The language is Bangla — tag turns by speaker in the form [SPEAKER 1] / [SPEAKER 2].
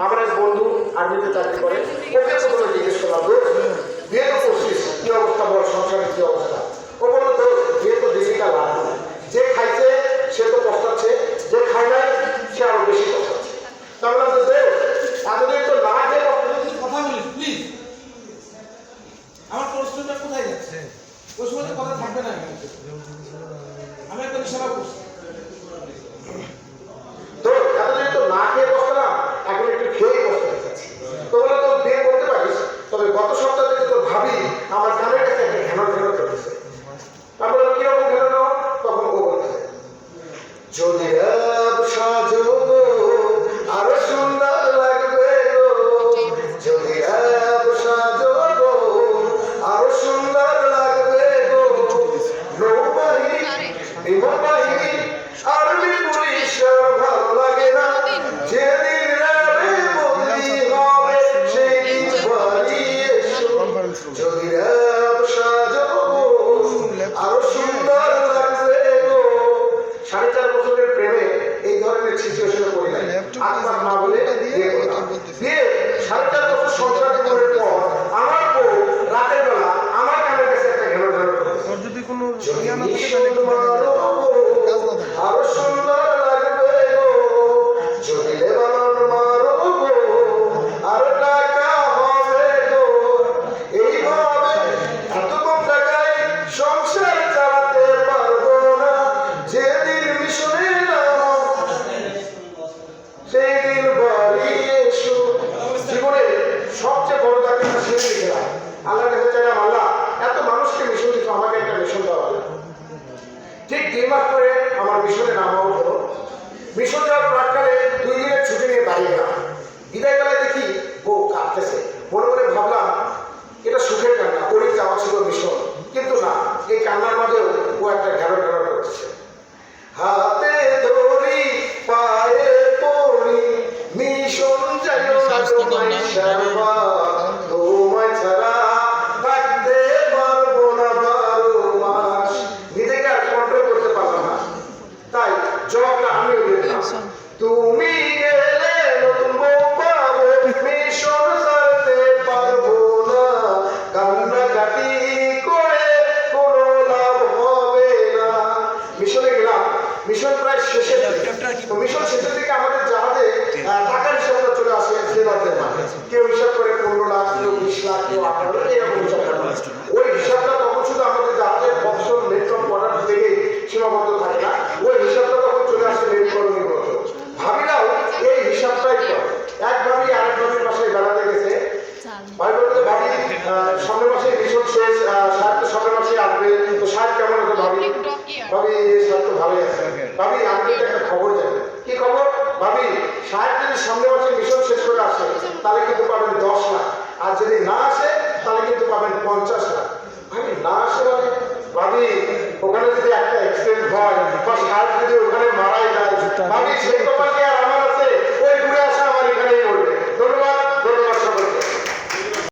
[SPEAKER 1] আমার এক বন্ধু আর্মিতে চাকরি করে, ওকে প্রথমে জিজ্ঞেস করলাম, বিয়ে তো করছিস, কি অবস্থা বল, সংসারের কি অবস্থা? ও বললো, তো বিয়ে তো বেশিটা লাভ না, যে খাইছে সে তো পস্তাচ্ছে, যে খায় নাই সে আরো বেশি পস্তাচ্ছে। তা বললাম, তো এতদিন তো না খেয়ে
[SPEAKER 2] কথা বলি প্লিজ, আমার প্রশ্নটা কোথায় যাচ্ছে? ওই সময় তো কথা থাকবে না, আমি একটা ইশারা করছি।
[SPEAKER 1] তো এতদিন তো না খেয়ে বসলাম, এখন একটু খেয়ে বসতে চাচ্ছি। তো বলে, তো বিয়ে করতে পারিস, তবে গত সপ্তাহ থেকে তো ভাবি আমার কানের কাছে একটা ঘেন ঘেন করতেছে। তারপরে কিরকম ঘেন? তখন ও বলতেছে, যদি রাত সাজবো আরো সুন্দর লাগবে গো, যদি রাত সাজবো আরো সুন্দর লাগবে গো, নৌবাহিনী বিমান বাহিনী আর্মি পুলিশ ভালো লাগে না, যেদিন রাবে বদলি হবে সেদিন বাড়ি এসো, যদি রাত সাজবো আরো সুন্দর লাগবে গো। 4.5 বছরের প্রেমে এই ধরনের সিচুয়েশনে পড়ে নাই, আত্মার মা বলে বিয়ে করলাম। বিয়ে 4.5 বছর সংসার জীবনের পর আমার বউ রাতের বেলা আমার কানের কাছে একটা ঘেন ঘেন করতেছে।
[SPEAKER 3] যদি কোনো
[SPEAKER 1] আরো সুন্দর লাগবে গো, যদি লেবানন মারো গো আরো টাকা হবে গো, এইভাবে এত কম টাকায় সংসার চালাতে পারবো না, যেদিন মিশনে নাম সেই দিন বাড়ি এসো। জীবনে সবচেয়ে বড় চাকরিটা শেষে গেলাম, আল্লাহর কাছে চাইলাম, আল্লাহ এত মানুষকে মিশন দিত, আমাকে একটা মিশন দেওয়া। ঠিক 3 মাস পরে আমার মিশনে নামা হলো। মিশন যাওয়ার প্রাককালে 2 দিনের ছুটি নিয়ে বাড়ি গেলাম। বিদায় বেলায় দেখি বউ কাঁদতেছে। মনে মনে ভাবলাম এটা সুখের কান্না, ওরই যাওয়া ছিল মিশন, কিন্তু না, এই কান্নার মাঝেও ও একটা ঘেরো ঘেরো করছে। হাতে ধরি পায়ে পড়ি মিশন যাইও না তোমায় ছাড়বা, তোমায় ছাড়া থাকতে পারবো না 12 মাস। নিজেকে আর কন্ট্রোল করতে পারলাম না, তাই জবাবটা আমিও দিলাম, তুমি গেলে নতুন বউ পাবো, মিশন ছাড়তে পারবো না, কান্নাকাটি করে কোনো লাভ হবে না। মিশনে গেলাম, মিশন প্রায় শেষের দিকে। তো মিশন শেষের দিকে আমাদের জাহাজে টাকার হিসাবটা চলে আসে জেলাদের মানে, কেউ হিসাব করে 15 লাখ, কেউ 20 লাখ, কেউ 18 লাখ, এরকম হিসাব করে। ওই হিসাবটা তখন শুধু আমাদের জাহাজের অপশন মেট্রন পড়ার থেকে সীমাবদ্ধ থাকে না, ওই হিসাবটা তখন চলে আসে মেট্রনের মতো। ভাবিরাও এই হিসাবটাই করে। এক ভাবি আরেক ভাবির পাশে বেড়াতে গেছে, ভাই বলতে, ভাবি সামনের মাসে মিশন শেষ, সাহেব তো সামনের মাসে আসবে, তো সাহেব কেমন আছে ভাবি? ভাবি সাহেব তো ভালোই আছে। ভাবি আমি কিন্তু একটা খবর জানি। কি খবর? ভাবি সাহেব যদি সামনের মাসে মিশন শেষ করে আসে তাহলে কিন্তু পাবেন 10 লাখ, আর যদি না